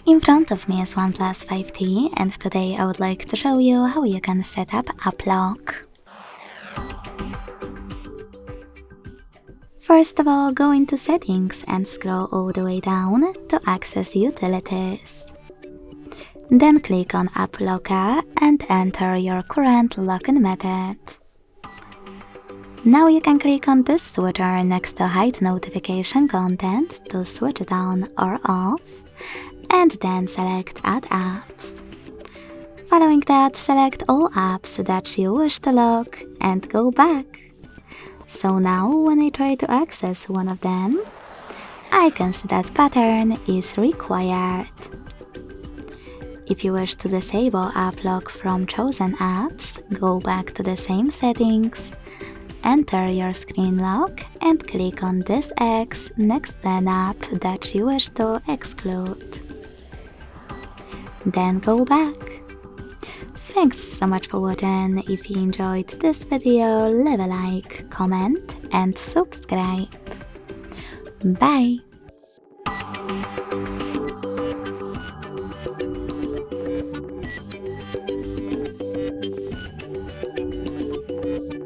In front of me is OnePlus 5T, and today I would like to show you how you can set up App Lock. First of all, go into Settings and scroll all the way down to access Utilities. Then click on App Locker and enter your current login method. Now you can click on this switcher next to Hide Notification Content to switch it on or off, and then select Add Apps. Following that, select all apps that you wish to lock and go back. So now when I try to access one of them, I can see that pattern is required. If you wish to disable App Lock from chosen apps, go back to the same settings, enter your screen lock and click on this X next to an app that you wish to exclude. Then go back. Thanks so much for watching. If you enjoyed this video, leave a like, comment and subscribe. Bye!